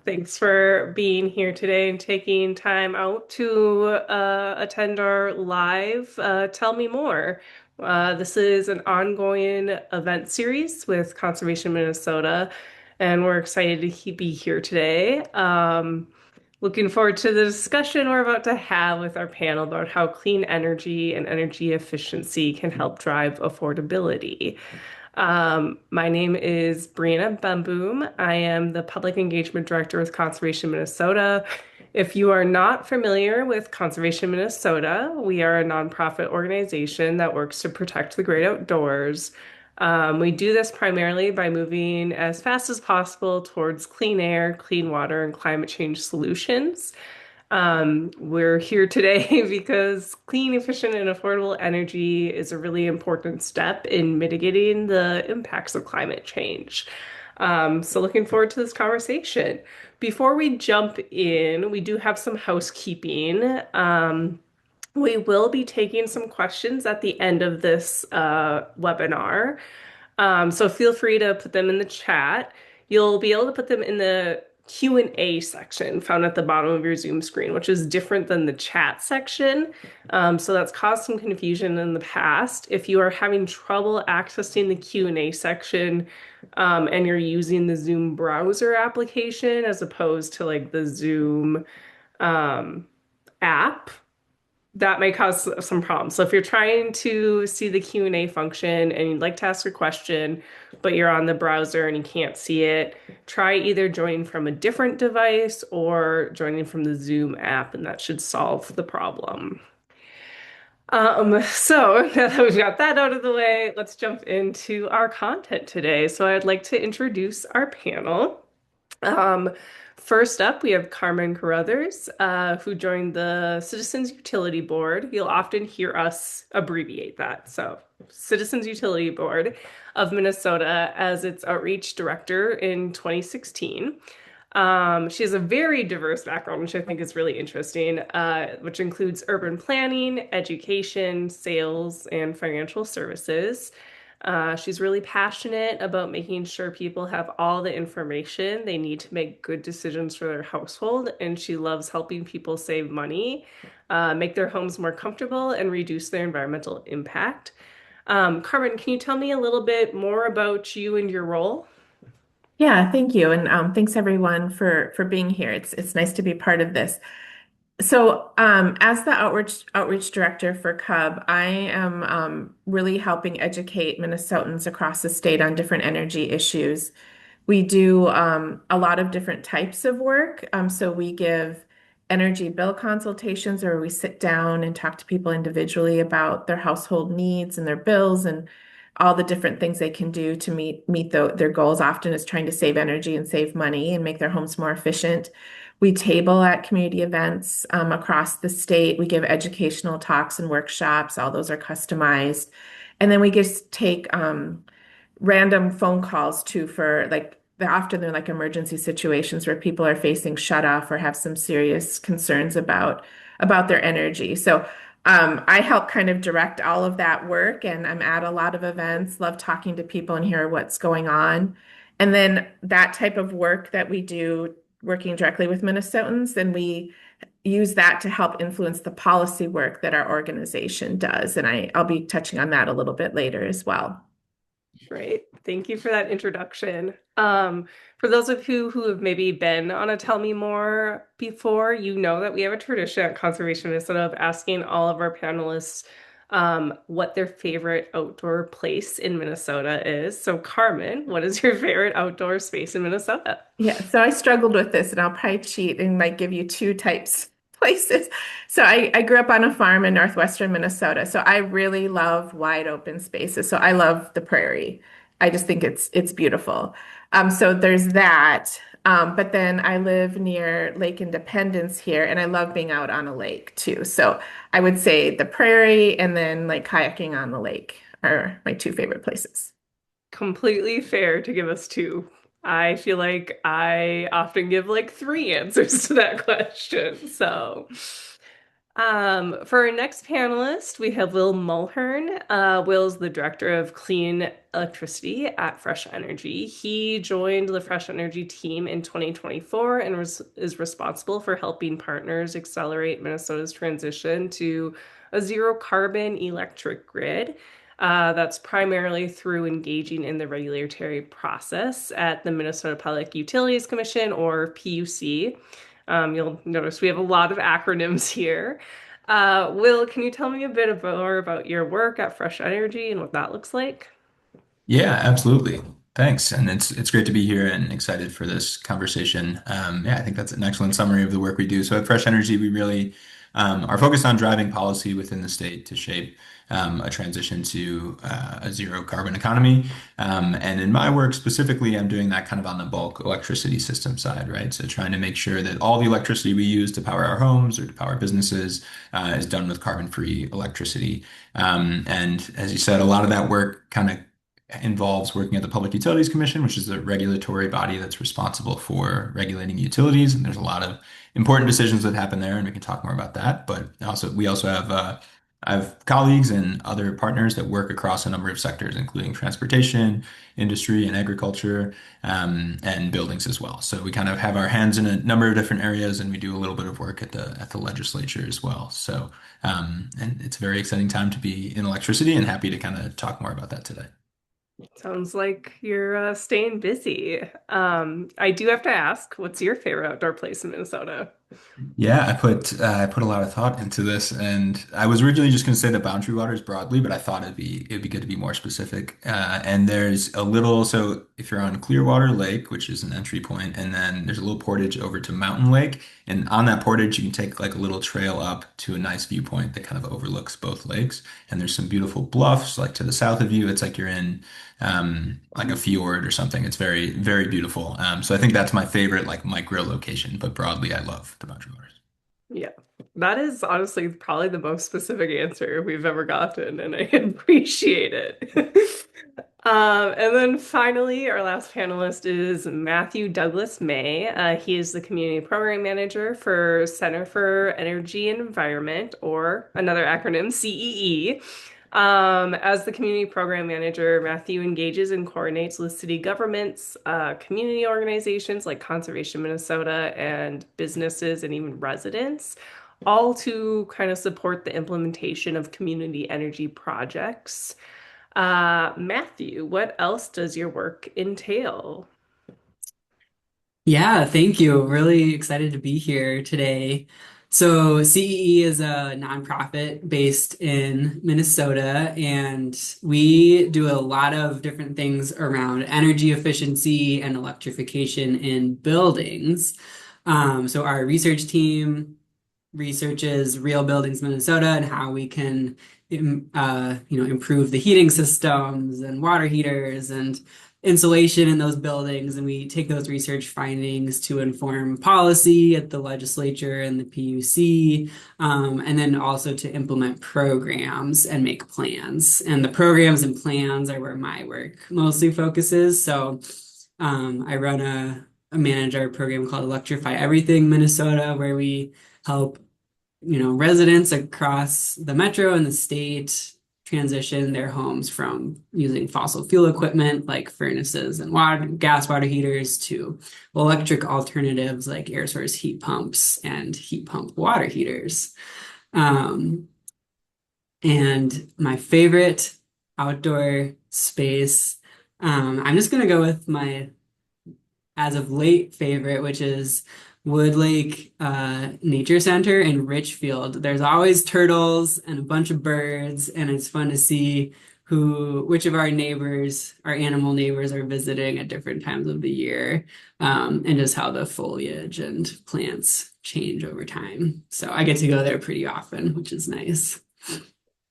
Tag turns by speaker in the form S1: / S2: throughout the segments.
S1: Thanks for being here today and taking time out to attend our live Tell Me More. This is an ongoing event series with Conservation Minnesota, and we're excited to be here today. Looking forward to the discussion we're about to have with our panel about how clean energy and energy efficiency can help drive affordability. My name is Brianna Bemboom. I am the Public Engagement Director with Conservation Minnesota. If you are not familiar with Conservation Minnesota, we are a nonprofit organization that works to protect the great outdoors. We do this primarily by moving as fast as possible towards clean air, clean water, and climate change solutions. We're here today because clean, efficient, and affordable energy is a really important step in mitigating the impacts of climate change. So looking forward to this conversation. Before we jump in, we do have some housekeeping. We will be taking some questions at the end of this webinar. So feel free to put them in the chat. You'll be able to put them in the Q&A section found at the bottom of your Zoom screen, which is different than the chat section. So that's caused some confusion in the past. If you are having trouble accessing the Q&A section, and you're using the Zoom browser application as opposed to like the Zoom app, that may cause some problems. So if you're trying to see the Q&A function and you'd like to ask a question, but you're on the browser and you can't see it, try either joining from a different device or joining from the Zoom app, and that should solve the problem. So now that we've got that out of the way, let's jump into our content today. So I'd like to introduce our panel. Um, First up, we have Carmen Carruthers, who joined the Citizens Utility Board. You'll often hear us abbreviate that. So, Citizens Utility Board of Minnesota as its outreach director in 2016. She has a very diverse background, which I think is really interesting, which includes urban planning, education, sales, and financial services. She's really passionate about making sure people have all the information they need to make good decisions for their household, and she loves helping people save money, make their homes more comfortable, and reduce their environmental impact. Carmen, can you tell me a little bit more about you and your role?
S2: Yeah, thank you. And thanks everyone for being here. It's nice to be part of this. As the outreach director for CUB, I am really helping educate Minnesotans across the state on different energy issues. We do a lot of different types of work. So we give energy bill consultations, or we sit down and talk to people individually about their household needs and their bills and all the different things they can do to meet their goals. Often is trying to save energy and save money and make their homes more efficient. We table at community events across the state. We give educational talks and workshops. All those are customized. And then we just take random phone calls too for like they're like emergency situations where people are facing shut off or have some serious concerns about their energy. So I help kind of direct all of that work, and I'm at a lot of events, love talking to people and hear what's going on. And then that type of work that we do, working directly with Minnesotans, then we use that to help influence the policy work that our organization does. And I'll be touching on that a little bit later as well.
S1: Great. Thank you for that introduction. For those of you who have maybe been on a Tell Me More before, you know that we have a tradition at Conservation Minnesota of asking all of our panelists what their favorite outdoor place in Minnesota is. So, Carmen, what is your favorite outdoor space in Minnesota?
S2: Yeah, so I struggled with this, and I'll probably cheat and like give you two types places. So I grew up on a farm in northwestern Minnesota. So I really love wide open spaces. So I love the prairie. I just think it's beautiful. So there's that. But then I live near Lake Independence here, and I love being out on a lake too. So I would say the prairie and then like kayaking on the lake are my two favorite places.
S1: Completely fair to give us two. I feel like I often give like three answers to that question. So, For our next panelist, we have Will Mulhern. Will's the director of clean electricity at Fresh Energy. He joined the Fresh Energy team in 2024 and is responsible for helping partners accelerate Minnesota's transition to a zero carbon electric grid. That's primarily through engaging in the regulatory process at the Minnesota Public Utilities Commission, or PUC. You'll notice we have a lot of acronyms here. Will, can you tell me a bit more about your work at Fresh Energy and what that looks like?
S3: Yeah, absolutely. Thanks. And it's great to be here and excited for this conversation. Yeah, I think that's an excellent summary of the work we do. So at Fresh Energy, we really are focused on driving policy within the state to shape a transition to a zero carbon economy. And in my work specifically, I'm doing that kind of on the bulk electricity system side, right? So trying to make sure that all the electricity we use to power our homes or to power businesses is done with carbon-free electricity. And as you said, a lot of that work kind of involves working at the Public Utilities Commission, which is the regulatory body that's responsible for regulating utilities. And there's a lot of important decisions that happen there, and we can talk more about that. But also, we also have I have colleagues and other partners that work across a number of sectors, including transportation, industry, and agriculture, and buildings as well. So we kind of have our hands in a number of different areas, and we do a little bit of work at the legislature as well. So, and it's a very exciting time to be in electricity, and happy to kind of talk more about that today.
S1: Sounds like you're staying busy. I do have to ask, what's your favorite outdoor place in Minnesota?
S3: Yeah, I put a lot of thought into this, and I was originally just going to say the Boundary Waters broadly, but I thought it'd be good to be more specific. And there's a little, so if you're on Clearwater Lake, which is an entry point, and then there's a little portage over to Mountain Lake, and on that portage you can take like a little trail up to a nice viewpoint that kind of overlooks both lakes. And there's some beautiful bluffs like to the south of you. It's like you're in like a fjord or something. It's very, very beautiful. So I think that's my favorite like micro location, but broadly I love the Boundary Waters.
S1: Yeah, that is honestly probably the most specific answer we've ever gotten, and I appreciate it. And then finally, our last panelist is Matthew Douglas May. He is the Community Program Manager for Center for Energy and Environment, or another acronym, CEE. As the Community Program Manager, Matthew engages and coordinates with city governments, community organizations like Conservation Minnesota, and businesses and even residents, all to kind of support the implementation of community energy projects. Matthew, what else does your work entail?
S4: Yeah, thank you. Really excited to be here today. So, CEE is a nonprofit based in Minnesota, and we do a lot of different things around energy efficiency and electrification in buildings. So, our research team researches Real Buildings Minnesota and how we can improve the heating systems and water heaters and insulation in those buildings. And we take those research findings to inform policy at the legislature and the PUC, and then also to implement programs and make plans. And the programs and plans are where my work mostly focuses. So I run a manage our program called Electrify Everything Minnesota, where we help residents across the metro and the state transition their homes from using fossil fuel equipment like furnaces and water heaters to electric alternatives like air source heat pumps and heat pump water heaters. Um, and my favorite outdoor space, I'm just gonna go with my as of late favorite, which is Wood Lake Nature Center in Richfield. There's always turtles and a bunch of birds, and it's fun to see which of our neighbors, our animal neighbors, are visiting at different times of the year, and just how the foliage and plants change over time. So I get to go there pretty often, which is nice.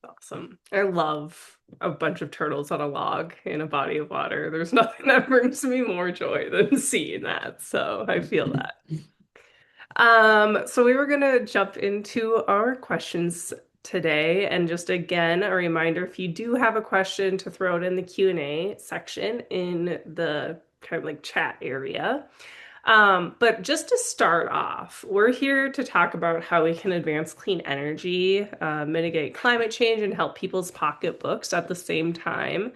S1: Awesome. I love a bunch of turtles on a log in a body of water. There's nothing that brings me more joy than seeing that. So I feel that. So we were gonna jump into our questions today, and just again, a reminder, if you do have a question, to throw it in the Q&A section in the kind of like chat area. But just to start off, we're here to talk about how we can advance clean energy, mitigate climate change, and help people's pocketbooks at the same time.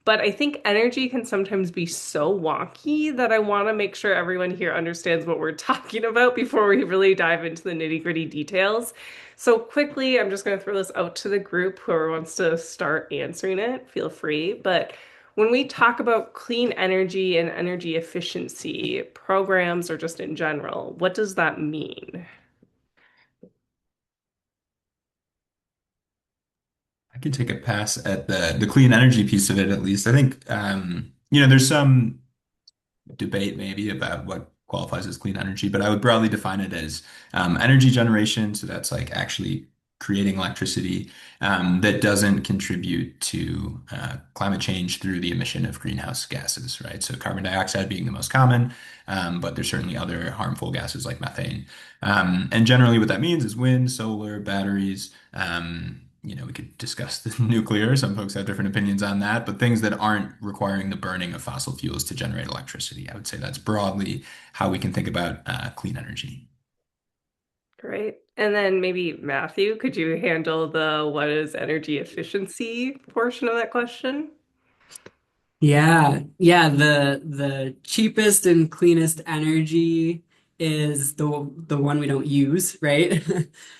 S1: But I think energy can sometimes be so wonky that I want to make sure everyone here understands what we're talking about before we really dive into the nitty-gritty details. So quickly, I'm just going to throw this out to the group. Whoever wants to start answering it, feel free. But when we talk about clean energy and energy efficiency programs or just in general, what does that mean?
S3: I can take a pass at the clean energy piece of it at least. I think there's some debate maybe about what qualifies as clean energy, but I would broadly define it as energy generation. So that's like actually creating electricity that doesn't contribute to climate change through the emission of greenhouse gases, right? So carbon dioxide being the most common, but there's certainly other harmful gases like methane. And generally, what that means is wind, solar, batteries. We could discuss the nuclear. Some folks have different opinions on that, but things that aren't requiring the burning of fossil fuels to generate electricity. I would say that's broadly how we can think about clean energy.
S1: Great. And then maybe Matthew, could you handle the what is energy efficiency portion of that question?
S4: Yeah, the cheapest and cleanest energy is the one we don't use, right?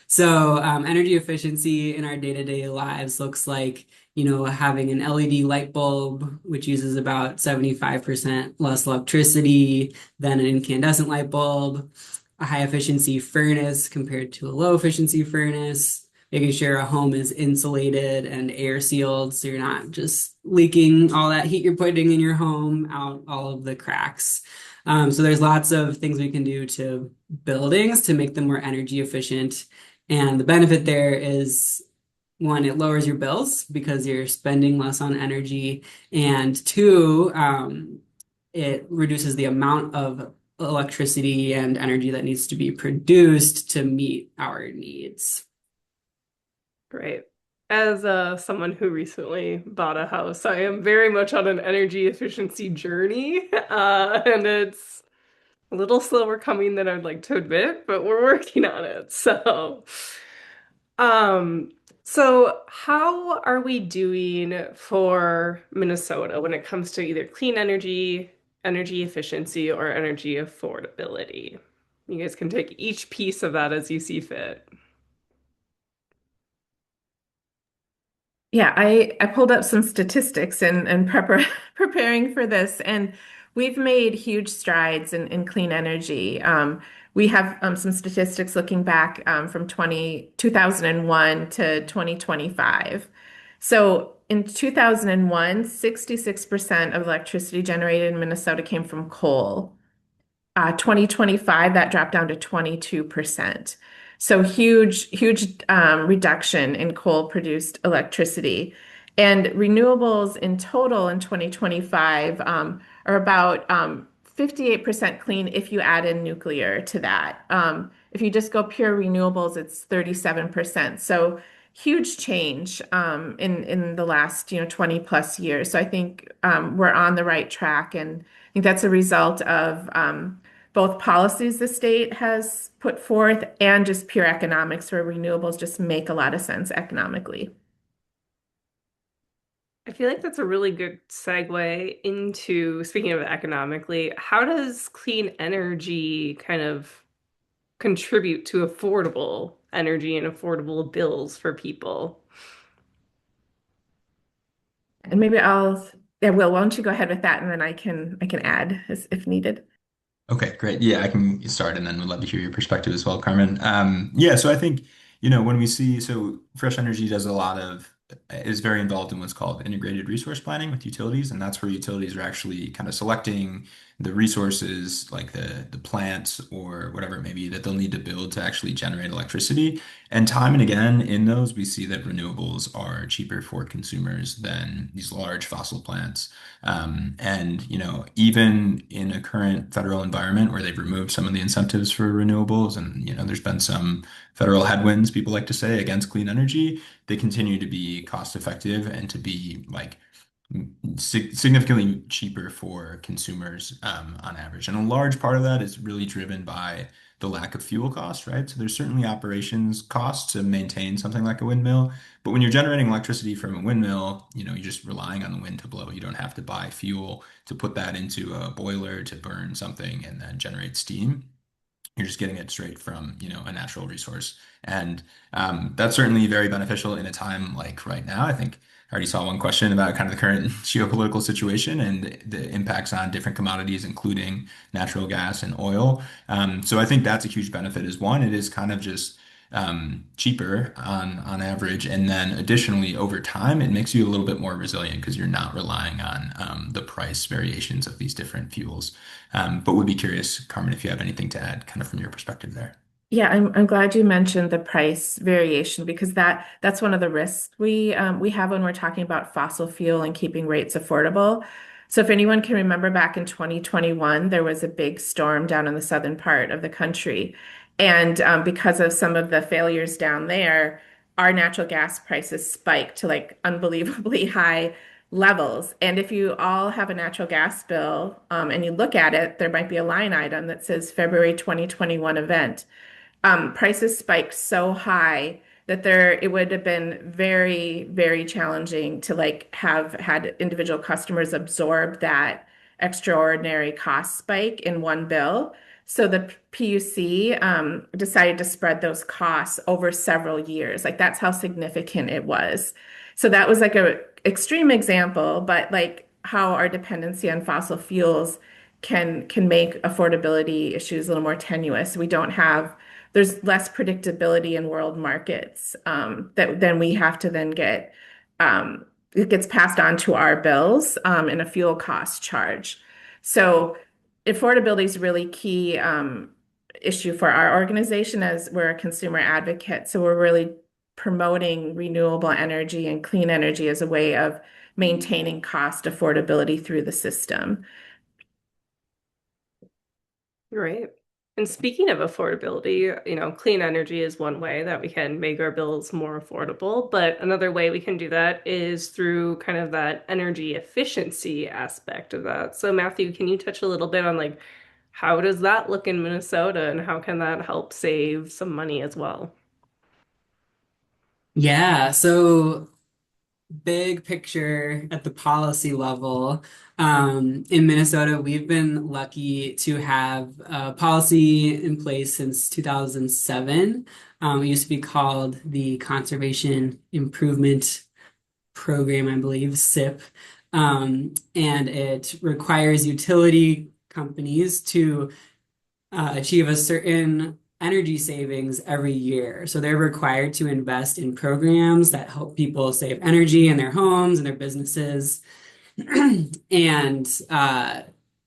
S4: So energy efficiency in our day-to-day lives looks like, having an LED light bulb, which uses about 75% less electricity than an incandescent light bulb, a high efficiency furnace compared to a low efficiency furnace, making sure a home is insulated and air sealed so you're not just leaking all that heat you're putting in your home out all of the cracks. So there's lots of things we can do to buildings to make them more energy efficient. And the benefit there is one, it lowers your bills because you're spending less on energy. And two, it reduces the amount of electricity and energy that needs to be produced to meet our needs.
S1: Great. As someone who recently bought a house, I am very much on an energy efficiency journey, and it's a little slower coming than I'd like to admit, but we're working on it. Um, so how are we doing for Minnesota when it comes to either clean energy, energy efficiency, or energy affordability? You guys can take each piece of that as you see fit.
S2: Yeah, I pulled up some statistics and preparing for this, and we've made huge strides in clean energy. We have some statistics looking back from 2001 to 2025. So in 2001, 66% of electricity generated in Minnesota came from coal. 2025, that dropped down to 22%. So huge reduction in coal produced electricity. And renewables in total in 2025 are about 58% clean if you add in nuclear to that. If you just go pure renewables, it's 37%. So huge change in the last 20 plus years. So I think we're on the right track, and I think that's a result of both policies the state has put forth and just pure economics, where renewables just make a lot of sense economically.
S1: I feel like that's a really good segue into speaking of economically, how does clean energy kind of contribute to affordable energy and affordable bills for people?
S2: And maybe yeah, Will, why don't you go ahead with that, and then I can add if needed.
S3: Okay, great. Yeah, I can start and then would love to hear your perspective as well, Carmen. Yeah, so I think, when we see, so Fresh Energy does a lot of, is very involved in what's called integrated resource planning with utilities, and that's where utilities are actually kind of selecting the resources like the plants or whatever it may be that they'll need to build to actually generate electricity. And time and again in those, we see that renewables are cheaper for consumers than these large fossil plants. And even in a current federal environment where they've removed some of the incentives for renewables, and there's been some federal headwinds, people like to say, against clean energy, they continue to be cost effective and to be like significantly cheaper for consumers on average. And a large part of that is really driven by the lack of fuel cost, right? So there's certainly operations costs to maintain something like a windmill, but when you're generating electricity from a windmill, you're just relying on the wind to blow. You don't have to buy fuel to put that into a boiler to burn something and then generate steam. You're just getting it straight from, a natural resource. And that's certainly very beneficial in a time like right now. I think I already saw one question about kind of the current geopolitical situation and the impacts on different commodities, including natural gas and oil. So I think that's a huge benefit is one, it is kind of just cheaper on average. And then additionally, over time, it makes you a little bit more resilient because you're not relying on the price variations of these different fuels. But would be curious, Carmen, if you have anything to add kind of from your perspective there.
S2: Yeah, I'm glad you mentioned the price variation because that's one of the risks we have when we're talking about fossil fuel and keeping rates affordable. So if anyone can remember back in 2021, there was a big storm down in the southern part of the country. And because of some of the failures down there, our natural gas prices spiked to like unbelievably high levels. And if you all have a natural gas bill and you look at it, there might be a line item that says February 2021 event. Prices spiked so high that it would have been very, very challenging to like have had individual customers absorb that extraordinary cost spike in one bill. So the PUC decided to spread those costs over several years. Like that's how significant it was. So that was like a extreme example, but like how our dependency on fossil fuels can make affordability issues a little more tenuous. We don't have There's less predictability in world markets that then we have to then get it gets passed on to our bills in a fuel cost charge. So affordability is really key issue for our organization as we're a consumer advocate. So we're really promoting renewable energy and clean energy as a way of maintaining cost affordability through the system.
S1: Right. And speaking of affordability, clean energy is one way that we can make our bills more affordable. But another way we can do that is through kind of that energy efficiency aspect of that. So Matthew, can you touch a little bit on like how does that look in Minnesota and how can that help save some money as well?
S4: Yeah, so big picture at the policy level, in Minnesota, we've been lucky to have a policy in place since 2007. It used to be called the Conservation Improvement Program, I believe, SIP. And it requires utility companies to achieve a certain energy savings every year. So they're required to invest in programs that help people save energy in their homes and their businesses. And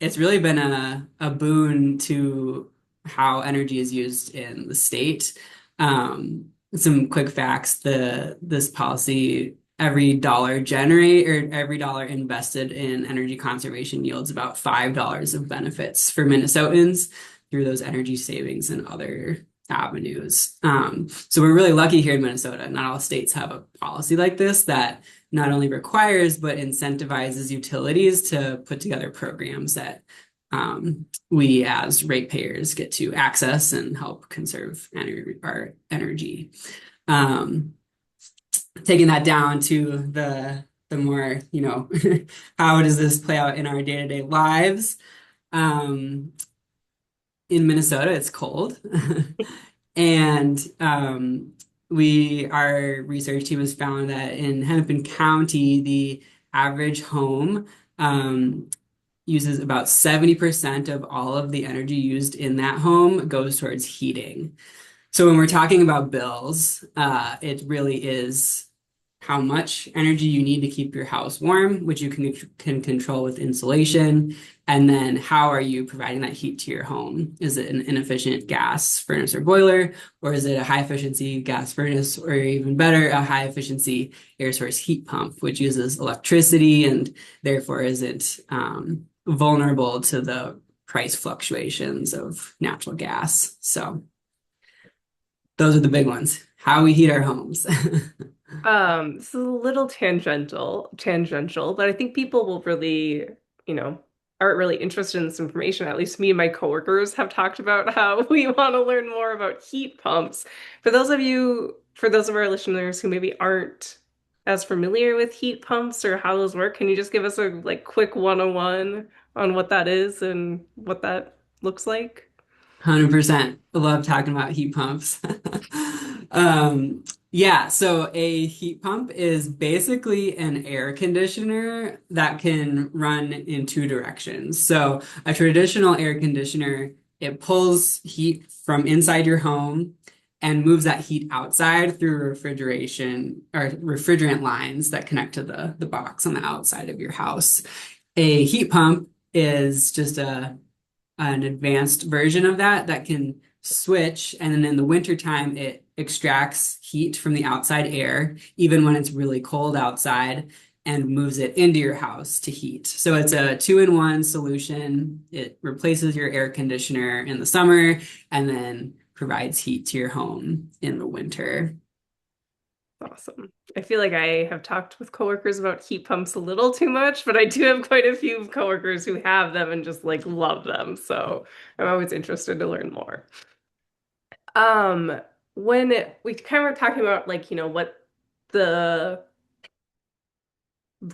S4: it's really been a boon to how energy is used in the state. Some quick facts, this policy, every dollar generate or every dollar invested in energy conservation yields about $5 of benefits for Minnesotans through those energy savings and other avenues. So we're really lucky here in Minnesota. Not all states have a policy like this that not only requires but incentivizes utilities to put together programs that we as ratepayers get to access and help conserve our energy. Taking that down to the more, how does this play out in our day-to-day lives? In Minnesota, it's cold. And our research team has found that in Hennepin County, the average home uses about 70% of all of the energy used in that home goes towards heating. So when we're talking about bills, it really is how much energy you need to keep your house warm, which you can control with insulation. And then how are you providing that heat to your home? Is it an inefficient gas furnace or boiler, or is it a high efficiency gas furnace, or even better, a high efficiency air source heat pump, which uses electricity and therefore isn't vulnerable to the price fluctuations of natural gas. So those are the big ones, how we heat our homes.
S1: This is a little tangential, but I think people will really, you know, aren't really interested in this information. At least me and my coworkers have talked about how we want to learn more about heat pumps. For those of our listeners who maybe aren't as familiar with heat pumps or how those work, can you just give us a like quick 101 on what that is and what that looks like?
S4: 100%. I love talking about heat pumps. Yeah, so a heat pump is basically an air conditioner that can run in two directions. So a traditional air conditioner, it pulls heat from inside your home and moves that heat outside through refrigeration or refrigerant lines that connect to the box on the outside of your house. A heat pump is just an advanced version of that that can switch, and then in the wintertime it extracts heat from the outside air even when it's really cold outside and moves it into your house to heat. So it's a two-in-one solution. It replaces your air conditioner in the summer and then provides heat to your home in the winter.
S1: Awesome. I feel like I have talked with coworkers about heat pumps a little too much, but I do have quite a few coworkers who have them and just like love them. So I'm always interested to learn more. Um, we kind of were talking about like, what the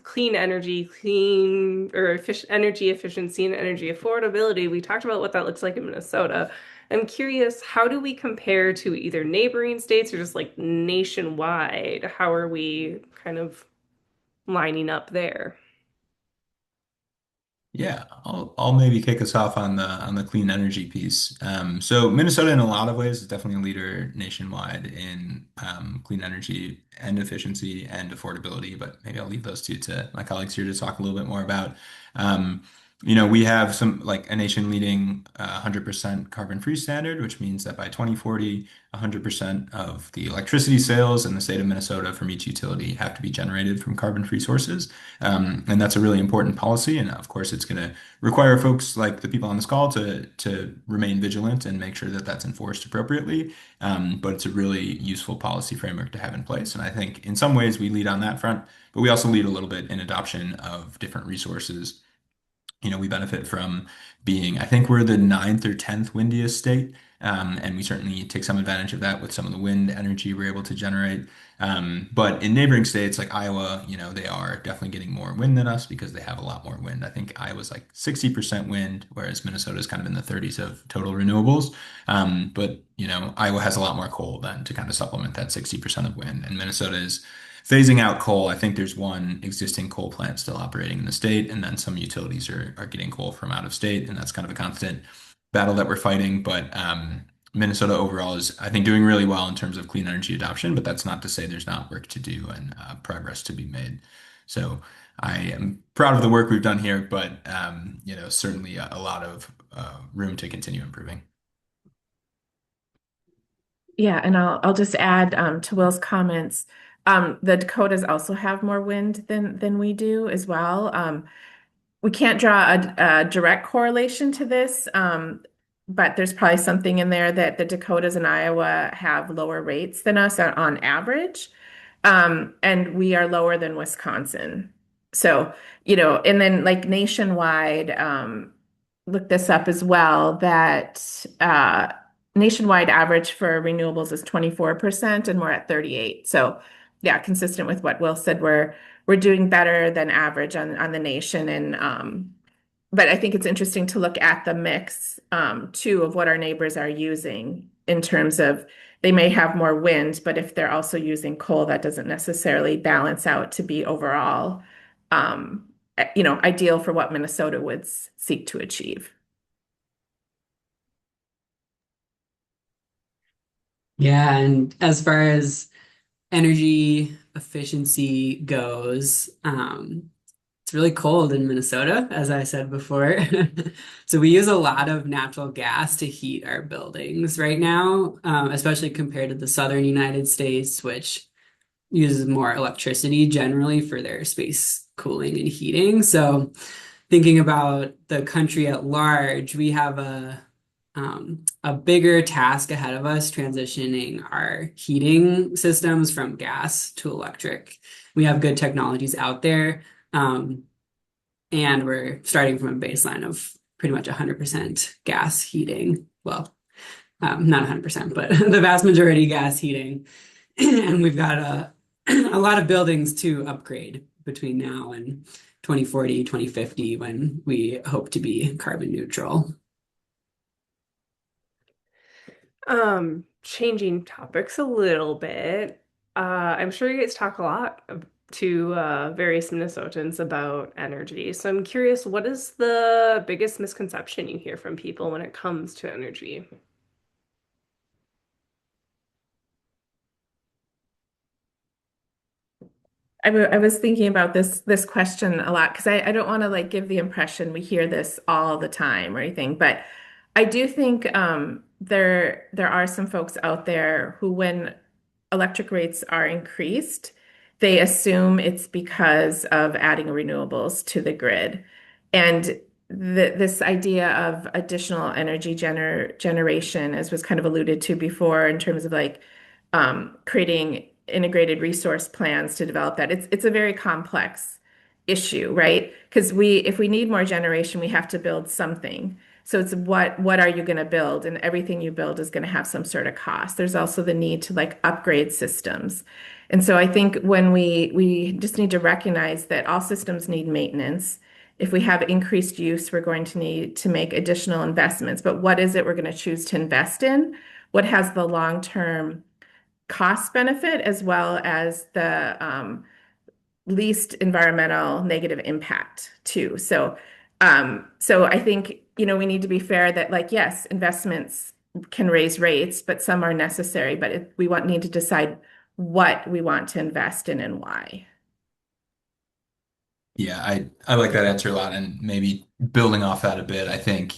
S1: clean energy, clean or energy efficiency and energy affordability, we talked about what that looks like in Minnesota. I'm curious, how do we compare to either neighboring states or just like nationwide? How are we kind of lining up there?
S3: Yeah, I'll maybe kick us off on the clean energy piece. So Minnesota, in a lot of ways, is definitely a leader nationwide in clean energy and efficiency and affordability. But maybe I'll leave those two to my colleagues here to talk a little bit more about. Um, we have some like a nation-leading 100% carbon-free standard, which means that by 2040, 100% of the electricity sales in the state of Minnesota from each utility have to be generated from carbon-free sources. And that's a really important policy. And of course, it's going to require folks like the people on this call to remain vigilant and make sure that that's enforced appropriately. But it's a really useful policy framework to have in place. And I think in some ways we lead on that front, but we also lead a little bit in adoption of different resources. We benefit from being, I think we're the ninth or 10th windiest state. And we certainly take some advantage of that with some of the wind energy we're able to generate. But in neighboring states like Iowa, they are definitely getting more wind than us because they have a lot more wind. I think Iowa's like 60% wind, whereas Minnesota is kind of in the 30s of total renewables. But, Iowa has a lot more coal then to kind of supplement that 60% of wind. And Minnesota is phasing out coal. I think there's one existing coal plant still operating in the state, and then some utilities are getting coal from out of state, and that's kind of a constant battle that we're fighting. But Minnesota overall is, I think, doing really well in terms of clean energy adoption, but that's not to say there's not work to do and progress to be made. So I am proud of the work we've done here, but certainly a lot of room to continue improving.
S2: Yeah, and I'll just add to Will's comments. The Dakotas also have more wind than we do as well. We can't draw a direct correlation to this, but there's probably something in there that the Dakotas and Iowa have lower rates than us on average. And we are lower than Wisconsin. So, and then like nationwide, look this up as well, that nationwide average for renewables is 24% and we're at 38. So yeah, consistent with what Will said, we're doing better than average on the nation. And but I think it's interesting to look at the mix too of what our neighbors are using in terms of they may have more wind, but if they're also using coal, that doesn't necessarily balance out to be overall ideal for what Minnesota would seek to achieve.
S4: Yeah, and as far as energy efficiency goes, it's really cold in Minnesota, as I said before. So we use a lot of natural gas to heat our buildings right now, especially compared to the southern United States, which uses more electricity generally for their space cooling and heating. So thinking about the country at large, we have a a bigger task ahead of us transitioning our heating systems from gas to electric. We have good technologies out there, and we're starting from a baseline of pretty much 100% gas heating. Well, not 100%, but the vast majority gas heating. And we've got a lot of buildings to upgrade between now and 2040, 2050, when we hope to be carbon neutral.
S1: Changing topics a little bit. I'm sure you guys talk a lot to various Minnesotans about energy. So I'm curious, what is the biggest misconception you hear from people when it comes to energy?
S2: I was thinking about this question a lot because I don't want to like give the impression we hear this all the time or anything, but I do think there are some folks out there who, when electric rates are increased, they assume it's because of adding renewables to the grid, and this idea of additional energy generation, as was kind of alluded to before, in terms of like creating integrated resource plans to develop that. It's a very complex issue, right? Because if we need more generation, we have to build something. So it's what are you going to build? And everything you build is going to have some sort of cost. There's also the need to like upgrade systems. And so I think when we just need to recognize that all systems need maintenance. If we have increased use, we're going to need to make additional investments. But what is it we're going to choose to invest in? What has the long-term cost benefit as well as the least environmental negative impact too. So I think, we need to be fair that like, yes, investments can raise rates, but some are necessary, but need to decide what we want to invest in and why.
S3: Yeah, I like that answer a lot, and maybe building off that a bit, I think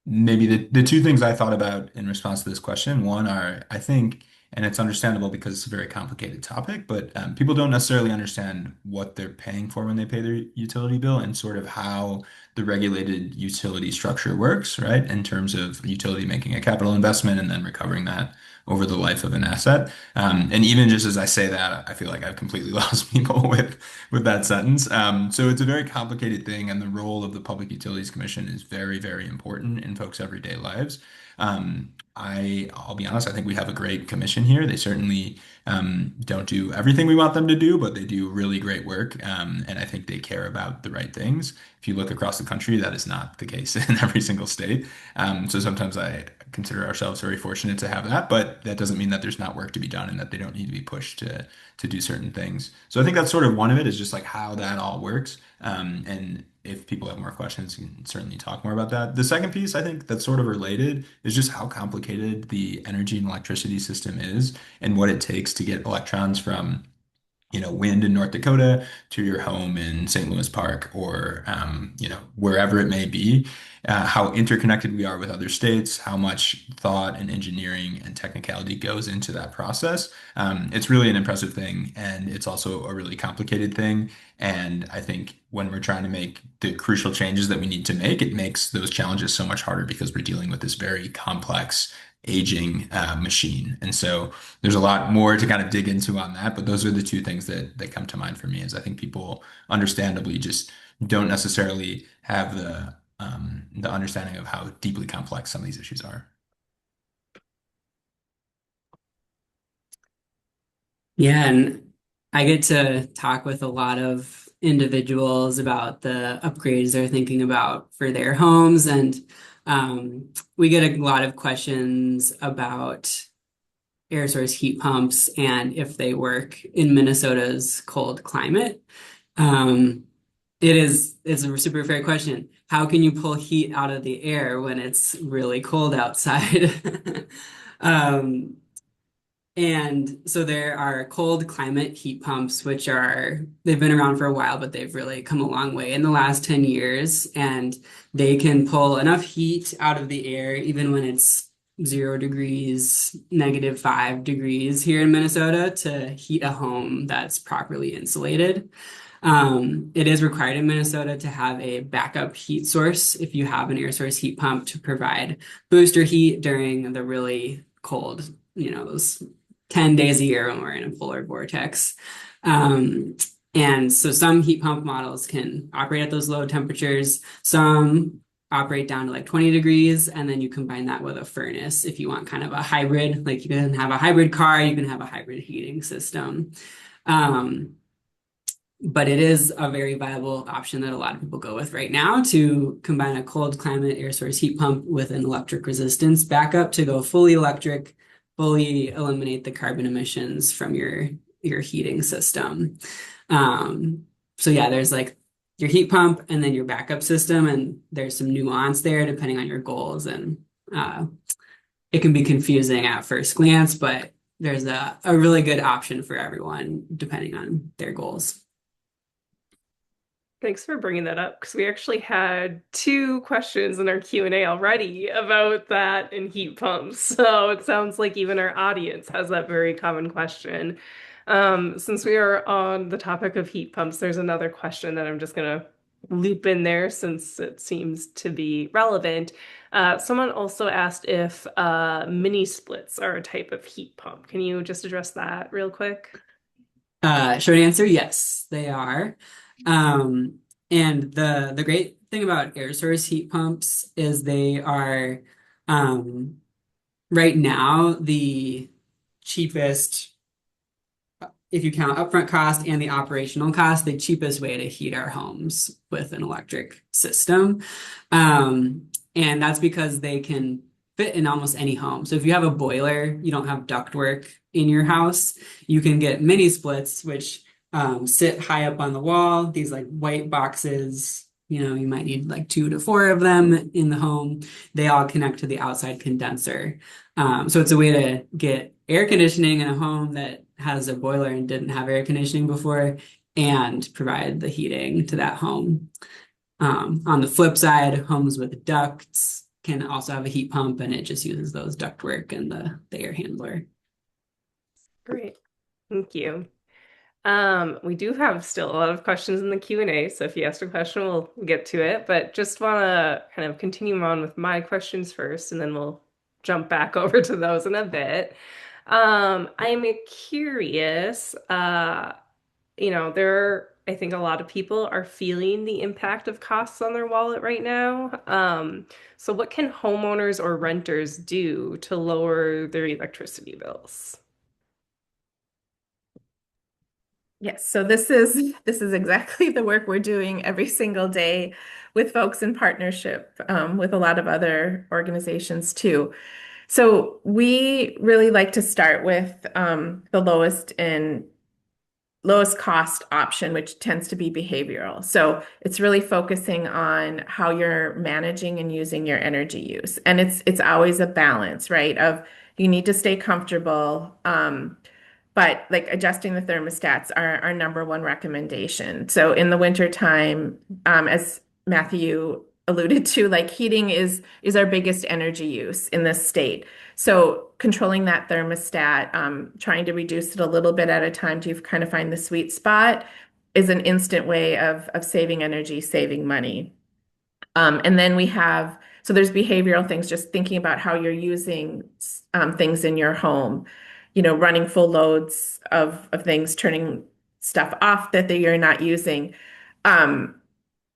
S3: maybe the two things I thought about in response to this question, one are, I think, and it's understandable because it's a very complicated topic, but people don't necessarily understand what they're paying for when they pay their utility bill and sort of how the regulated utility structure works, right? In terms of utility making a capital investment and then recovering that over the life of an asset. And even just as I say that, I feel like I've completely lost people with that sentence. So it's a very complicated thing, and the role of the Public Utilities Commission is very, very important in folks' everyday lives. I'll be honest, I think we have a great commission here. They certainly don't do everything we want them to do, but they do really great work. And I think they care about the right things. If you look across the country, that is not the case in every single state. So sometimes I consider ourselves very fortunate to have that, but that doesn't mean that there's not work to be done and that they don't need to be pushed to do certain things. So I think that's sort of one of it, is just like how that all works. And if people have more questions, you can certainly talk more about that. The second piece, I think, that's sort of related is just how complicated the energy and electricity system is and what it takes to get electrons from wind in North Dakota to your home in St. Louis Park, or, wherever it may be, how interconnected we are with other states, how much thought and engineering and technicality goes into that process. It's really an impressive thing, and it's also a really complicated thing. And I think when we're trying to make the crucial changes that we need to make, it makes those challenges so much harder because we're dealing with this very complex aging machine. And so there's a lot more to kind of dig into on that, but those are the two things that come to mind for me, is I think people understandably just don't necessarily have the understanding of how deeply complex some of these issues are.
S4: Yeah, and I get to talk with a lot of individuals about the upgrades they're thinking about for their homes, and we get a lot of questions about air source heat pumps and if they work in Minnesota's cold climate. Um, it's a super fair question. How can you pull heat out of the air when it's really cold outside? Um, and so there are cold climate heat pumps, they've been around for a while, but they've really come a long way in the last 10 years. And they can pull enough heat out of the air, even when it's 0 degrees, -5 degrees here in Minnesota, to heat a home that's properly insulated. It is required in Minnesota to have a backup heat source if you have an air source heat pump to provide booster heat during the really cold, those 10 days a year when we're in a polar vortex. Um, and so some heat pump models can operate at those low temperatures. Some operate down to like 20 degrees, and then you combine that with a furnace if you want kind of a hybrid. Like you can have a hybrid car, you can have a hybrid heating system. Um, but it is a very viable option that a lot of people go with right now to combine a cold climate air source heat pump with an electric resistance backup to go fully electric, fully eliminate the carbon emissions from your heating system. Um, so yeah, there's like your heat pump and then your backup system, and there's some nuance there depending on your goals, and uh, it can be confusing at first glance, but there's a really good option for everyone depending on their goals.
S1: Thanks for bringing that up because we actually had two questions in our Q&A already about that and heat pumps. So it sounds like even our audience has that very common question. Since we are on the topic of heat pumps, there's another question that I'm just going to loop in there since it seems to be relevant. Someone also asked if mini splits are a type of heat pump. Can you just address that real quick?
S4: Short answer, yes, they are. Um, and the great thing about air source heat pumps is they are um, right now the cheapest, if you count upfront cost and the operational cost, the cheapest way to heat our homes with an electric system. And that's because they can fit in almost any home. So if you have a boiler, you don't have ductwork in your house, you can get mini splits, which sit high up on the wall, these like white boxes. You might need like 2 to 4 of them in the home. They all connect to the outside condenser. So it's a way to get air conditioning in a home that has a boiler and didn't have air conditioning before and provide the heating to that home. On the flip side, homes with ducts can also have a heat pump, and it just uses those ductwork and the air handler.
S1: Great. Thank you. We do have still a lot of questions in the Q&A, so if you asked a question, we'll get to it. But just want to kind of continue on with my questions first, and then we'll jump back over to those in a bit. I'm curious, I think a lot of people are feeling the impact of costs on their wallet right now. So what can homeowners or renters do to lower their electricity bills?
S2: Yes, so this is exactly the work we're doing every single day with folks in partnership with a lot of other organizations too. So we really like to start with the lowest cost option, which tends to be behavioral. So it's really focusing on how you're managing and using your energy use. And it's always a balance, right? Of you need to stay comfortable. But like adjusting the thermostats are our number one recommendation. So in the winter time, as Matthew alluded to, like heating is our biggest energy use in this state. So controlling that thermostat, trying to reduce it a little bit at a time to kind of find the sweet spot is an instant way of saving energy, saving money. And then so there's behavioral things, just thinking about how you're using things in your home, running full loads of things, turning stuff off that you're not using. Um,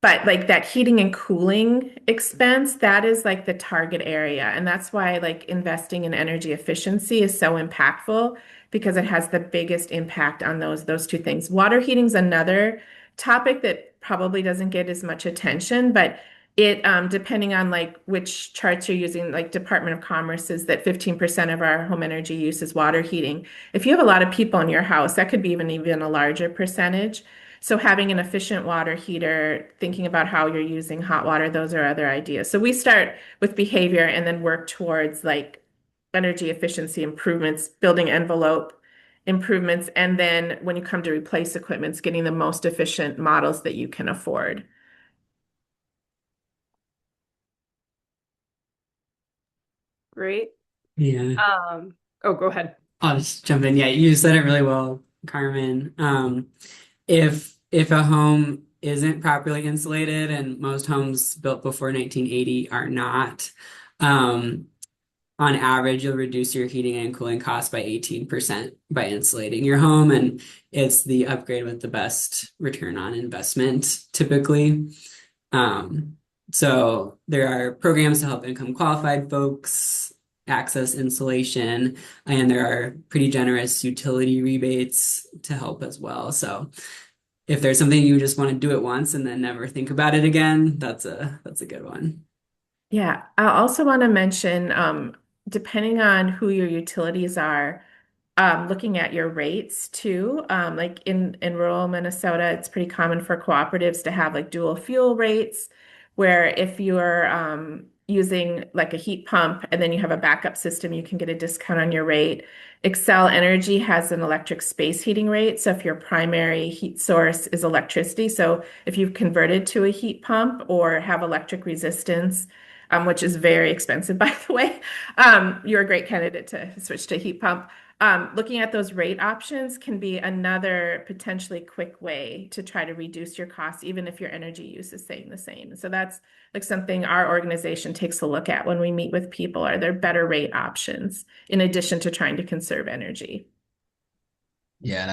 S2: but like that heating and cooling expense, that is like the target area. And that's why like investing in energy efficiency is so impactful because it has the biggest impact on those two things. Water heating's another topic that probably doesn't get as much attention, but it depending on like which charts you're using, like Department of Commerce says that 15% of our home energy use is water heating. If you have a lot of people in your house, that could be even a larger percentage. So having an efficient water heater, thinking about how you're using hot water, those are other ideas. So we start with behavior and then work towards like energy efficiency improvements, building envelope improvements, and then when you come to replace equipment, getting the most efficient models that you can afford.
S1: Great.
S4: Yeah,
S1: Oh, go ahead.
S4: I'll just jump in. Yeah, you said it really well, Carmen. If if a home isn't properly insulated, and most homes built before 1980 are not, um, on average, you'll reduce your heating and cooling costs by 18% by insulating your home, and it's the upgrade with the best return on investment typically. Um, so there are programs to help income qualified folks access insulation, and there are pretty generous utility rebates to help as well. So if there's something you just want to do it once and then never think about it again, that's a good one.
S2: Yeah, I also want to mention, depending on who your utilities are, looking at your rates too. Like in rural Minnesota, it's pretty common for cooperatives to have like dual fuel rates, where if you're using like a heat pump and then you have a backup system, you can get a discount on your rate. Excel Energy has an electric space heating rate. So if your primary heat source is electricity, so if you've converted to a heat pump or have electric resistance, which is very expensive, by the way, you're a great candidate to switch to a heat pump. Looking at those rate options can be another potentially quick way to try to reduce your costs, even if your energy use is staying the same. So that's like something our organization takes a look at when we meet with people. Are there better rate options in addition to trying to conserve energy?
S3: Yeah, and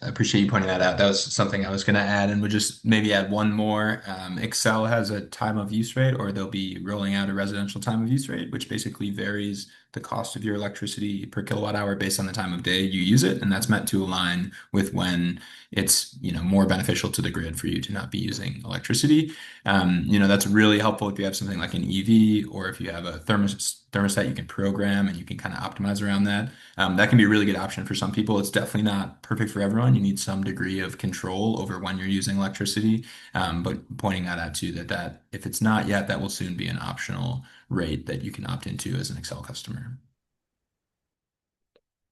S3: I appreciate you pointing that out. That was something I was going to add, and would just maybe add one more. Excel has a time of use rate, or they'll be rolling out a residential time of use rate, which basically varies the cost of your electricity per kilowatt hour based on the time of day you use it, and that's meant to align with when it's, more beneficial to the grid for you to not be using electricity. That's really helpful if you have something like an EV, or if you have a thermostat you can program and you can kind of optimize around that. That can be a really good option for some people. It's definitely not perfect for everyone. You need some degree of control over when you're using electricity. But pointing that out too, that if it's not yet, that will soon be an optional rate that you can opt into as an Excel customer.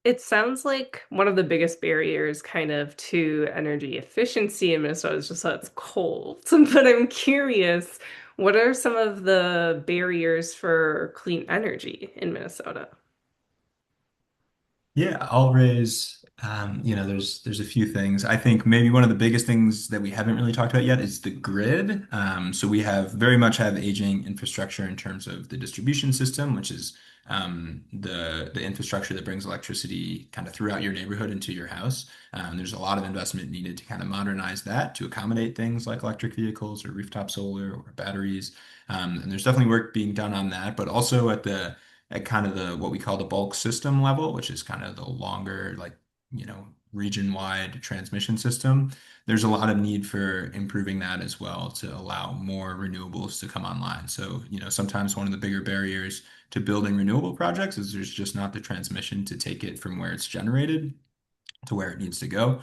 S1: It sounds like one of the biggest barriers kind of to energy efficiency in Minnesota is just that it's cold. But I'm curious, what are some of the barriers for clean energy in Minnesota?
S3: Yeah, I'll raise, there's a few things. I think maybe one of the biggest things that we haven't really talked about yet is the grid. So we very much have aging infrastructure in terms of the distribution system, which is the infrastructure that brings electricity kind of throughout your neighborhood into your house. There's a lot of investment needed to kind of modernize that to accommodate things like electric vehicles or rooftop solar or batteries. And there's definitely work being done on that, but also at kind of the what we call the bulk system level, which is kind of the longer, like, region-wide transmission system. There's a lot of need for improving that as well to allow more renewables to come online. So, sometimes one of the bigger barriers to building renewable projects is there's just not the transmission to take it from where it's generated to where it needs to go.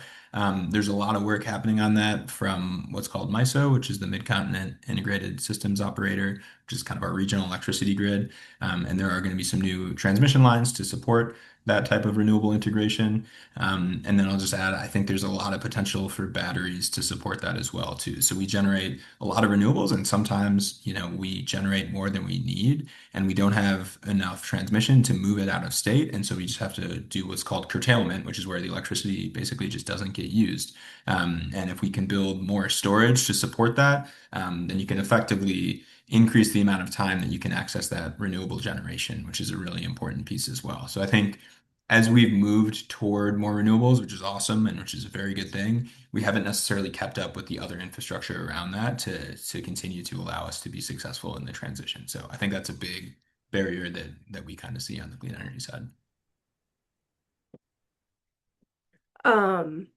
S3: There's a lot of work happening on that from what's called MISO, which is the Mid-Continent Integrated Systems Operator, which is kind of our regional electricity grid. And there are going to be some new transmission lines to support that type of renewable integration. And then I'll just add, I think there's a lot of potential for batteries to support that as well, too. So we generate a lot of renewables, and sometimes, we generate more than we need, and we don't have enough transmission to move it out of state. And so we just have to do what's called curtailment, which is where the electricity basically just doesn't get used. And if we can build more storage to support that, then you can effectively increase the amount of time that you can access that renewable generation, which is a really important piece as well. So I think as we've moved toward more renewables, which is awesome and which is a very good thing, we haven't necessarily kept up with the other infrastructure around that to continue to allow us to be successful in the transition. So I think that's a big barrier that we kind of see on the clean energy side.
S1: Um,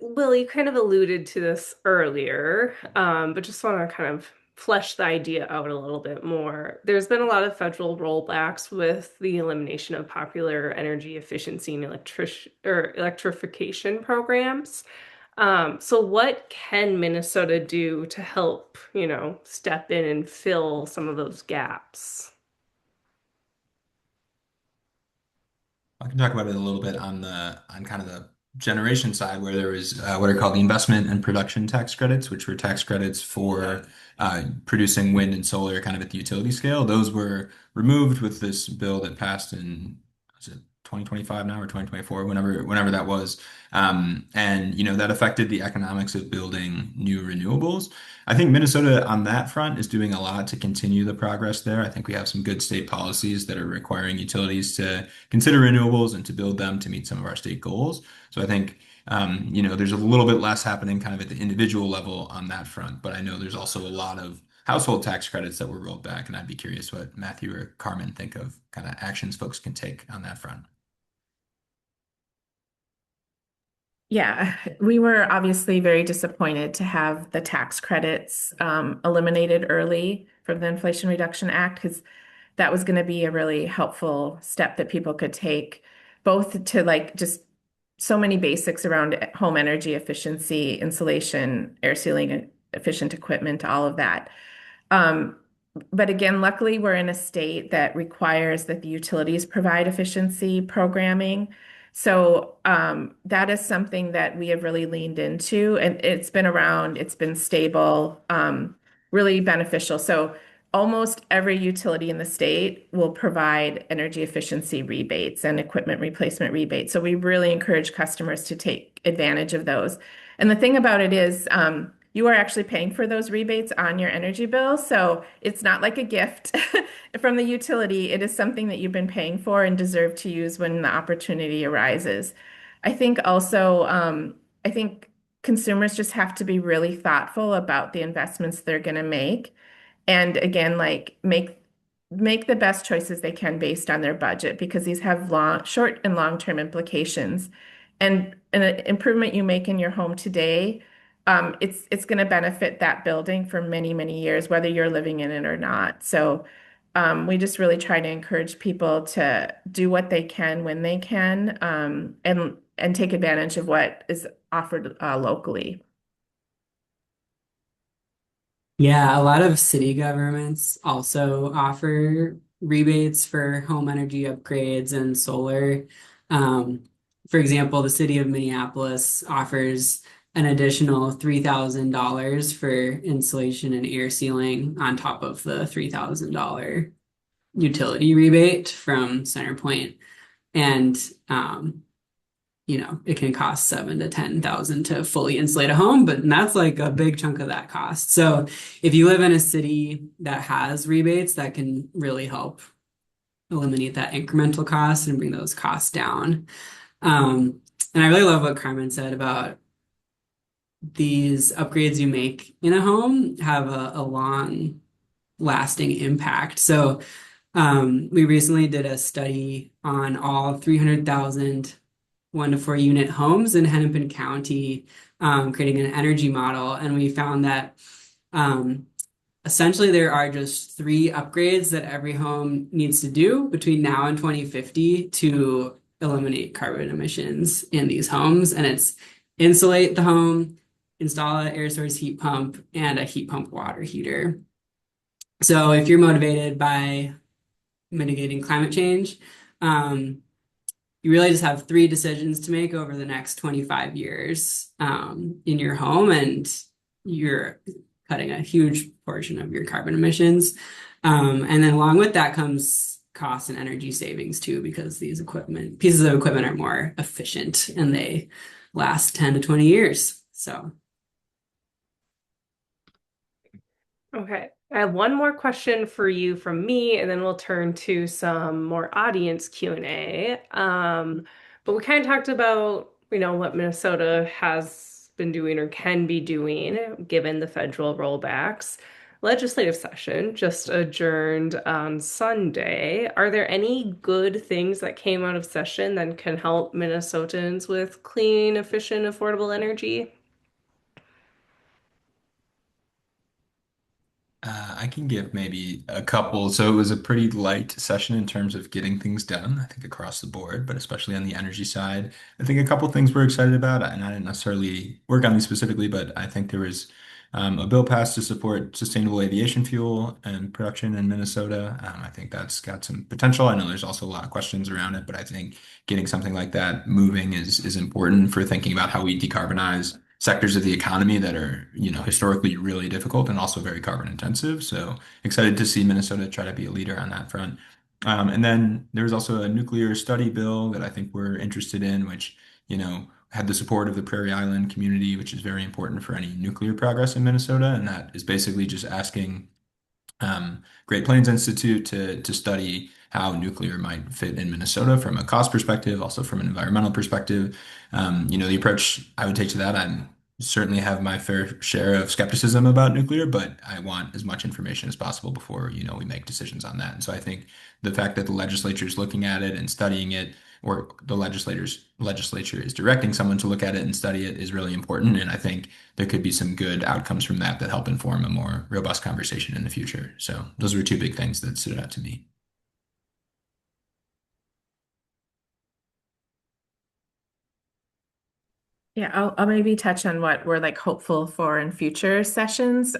S1: Will, you kind of alluded to this earlier, but just want to kind of flesh the idea out a little bit more. There's been a lot of federal rollbacks with the elimination of popular energy efficiency and electrification programs. So what can Minnesota do to help, step in and fill some of those gaps?
S3: I can talk about it a little bit on kind of the generation side, where there was what are called the investment and production tax credits, which were tax credits for producing wind and solar kind of at the utility scale. Those were removed with this bill that passed in, was it 2025 now or 2024, whenever that was. And that affected the economics of building new renewables. I think Minnesota on that front is doing a lot to continue the progress there. I think we have some good state policies that are requiring utilities to consider renewables and to build them to meet some of our state goals. So I think there's a little bit less happening kind of at the individual level on that front, but I know there's also a lot of household tax credits that were rolled back, and I'd be curious what Matthew or Carmen think of kind of actions folks can take on that front.
S2: Yeah, we were obviously very disappointed to have the tax credits eliminated early from the Inflation Reduction Act because that was going to be a really helpful step that people could take, both to like just so many basics around home energy efficiency, insulation, air sealing, efficient equipment, all of that. Um, but again, luckily, we're in a state that requires that the utilities provide efficiency programming. So that is something that we have really leaned into, and it's been around, it's been stable, really beneficial. So almost every utility in the state will provide energy efficiency rebates and equipment replacement rebates. So we really encourage customers to take advantage of those. And the thing about it is, you are actually paying for those rebates on your energy bill. So it's not like a gift from the utility. It is something that you've been paying for and deserve to use when the opportunity arises. I think also, I think consumers just have to be really thoughtful about the investments they're going to make. And again, like make the best choices they can based on their budget because these have short and long-term implications. And an improvement you make in your home today, it's going to benefit that building for many, many years, whether you're living in it or not. So we just really try to encourage people to do what they can when they can, and take advantage of what is offered locally.
S4: Yeah, a lot of city governments also offer rebates for home energy upgrades and solar. Um, for example, the city of Minneapolis offers an additional $3,000 for insulation and air sealing on top of the $3,000 utility rebate from CenterPoint. And it can cost 7 to 10 thousand to fully insulate a home, but that's like a big chunk of that cost. So if you live in a city that has rebates, that can really help eliminate that incremental cost and bring those costs down. And I really love what Carmen said about these upgrades you make in a home have a long lasting impact. So we recently did a study on all 300,000 1 to 4 unit homes in Hennepin County, creating an energy model. And we found that essentially there are just 3 upgrades that every home needs to do between now and 2050 to eliminate carbon emissions in these homes. And it's insulate the home, install an air source heat pump, and a heat pump water heater. So if you're motivated by mitigating climate change, you really just have 3 decisions to make over the next 25 years in your home, and you're cutting a huge portion of your carbon emissions. And then along with that comes cost and energy savings too, because these pieces of equipment are more efficient and they last 10 to 20 years. So.
S1: Okay. I have one more question for you from me, and then we'll turn to some more audience Q&A. But we kind of talked about, what Minnesota has been doing or can be doing given the federal rollbacks. Legislative session just adjourned on Sunday. Are there any good things that came out of session that can help Minnesotans with clean, efficient, affordable energy?
S3: I can give maybe a couple. So it was a pretty light session in terms of getting things done, I think across the board, but especially on the energy side. I think a couple things we're excited about, and I didn't necessarily work on these specifically, but I think there was a bill passed to support sustainable aviation fuel and production in Minnesota. I think that's got some potential. I know there's also a lot of questions around it, but I think getting something like that moving is important for thinking about how we decarbonize sectors of the economy that are, historically really difficult and also very carbon intensive. So excited to see Minnesota try to be a leader on that front. And then there was also a nuclear study bill that I think we're interested in, which, had the support of the Prairie Island community, which is very important for any nuclear progress in Minnesota. And that is basically just asking Great Plains Institute to study how nuclear might fit in Minnesota from a cost perspective, also from an environmental perspective. The approach I would take to that, I certainly have my fair share of skepticism about nuclear, but I want as much information as possible before, we make decisions on that. And so I think the fact that the legislature is looking at it and studying it, or the legislature is directing someone to look at it and study it is really important. And I think there could be some good outcomes from that that help inform a more robust conversation in the future. So those were two big things that stood out to me.
S2: Yeah, I'll maybe touch on what we're like hopeful for in future sessions.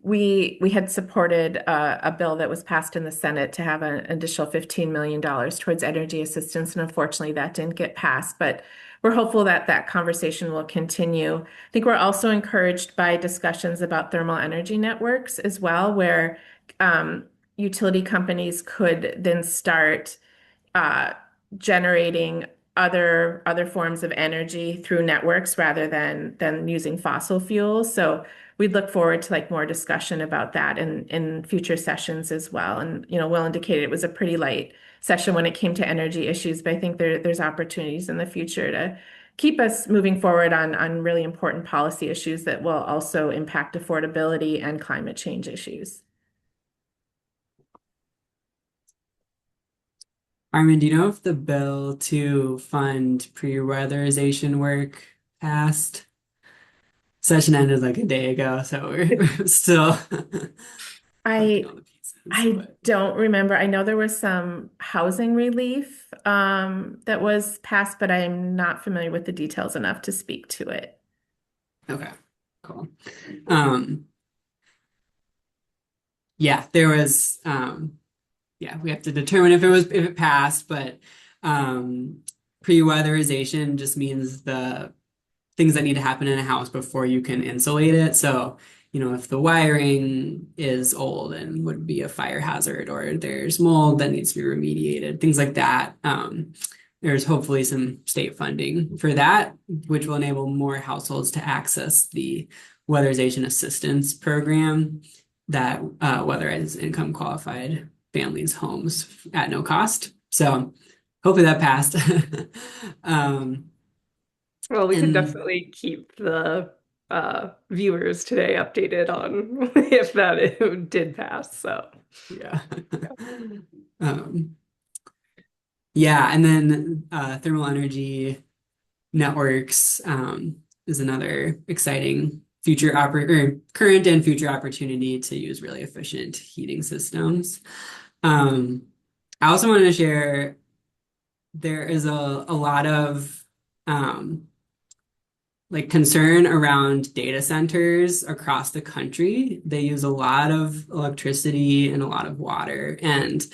S2: We had supported a bill that was passed in the Senate to have an additional $15 million towards energy assistance, and unfortunately that didn't get passed. But we're hopeful that that conversation will continue. I think we're also encouraged by discussions about thermal energy networks as well, where um, utility companies could then start uh, generating other forms of energy through networks rather than using fossil fuels. So we'd look forward to like more discussion about that in future sessions as well. And Will indicated it was a pretty light session when it came to energy issues, but I think there's opportunities in the future to keep us moving forward on really important policy issues that will also impact affordability and climate change issues.
S4: Armin, do you know if the bill to fund pre-weatherization work passed? Session ended like a day ago, so we're still collecting
S2: I
S4: all the pieces.
S2: I
S4: But
S2: don't remember. I know there was some housing relief that was passed, but I'm not familiar with the details enough to speak to it.
S4: okay, cool. Um, yeah, there was. Yeah, we have to determine if it passed, but pre-weatherization just means the things that need to happen in a house before you can insulate it. So, if the wiring is old and would be a fire hazard, or there's mold that needs to be remediated, things like that. There's hopefully some state funding for that, which will enable more households to access the weatherization assistance program that weatherize income qualified families' homes at no cost. So hopefully that passed. um,
S1: Well, we can
S4: and
S1: definitely keep the viewers today updated on if that it did pass. So,
S4: yeah. um, yeah, and then thermal energy networks is another exciting current and future opportunity to use really efficient heating systems. Um, I also wanted to share there is a lot of um, like concern around data centers across the country. They use a lot of electricity and a lot of water. And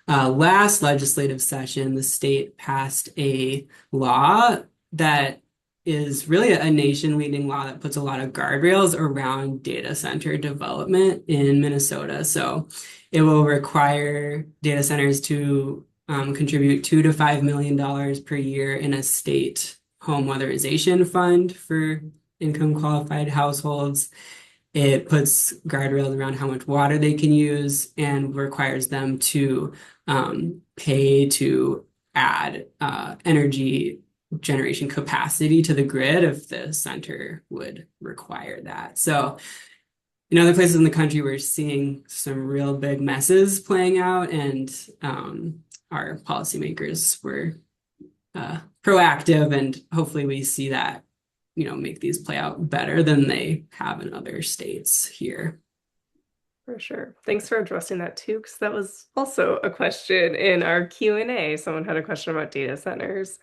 S4: last legislative session, the state passed a law that is really a nation-leading law that puts a lot of guardrails around data center development in Minnesota. So it will require data centers to contribute $2 to $5 million per year in a state home weatherization fund for income qualified households. It puts guardrails around how much water they can use and requires them to pay to add energy generation capacity to the grid if the center would require that. So in other places in the country, we're seeing some real big messes playing out, and our policymakers were proactive, and hopefully we see that, make these play out better than they have in other states here.
S1: for sure. Thanks for addressing that too, because that was also a question in our Q&A. Someone had a question about data centers.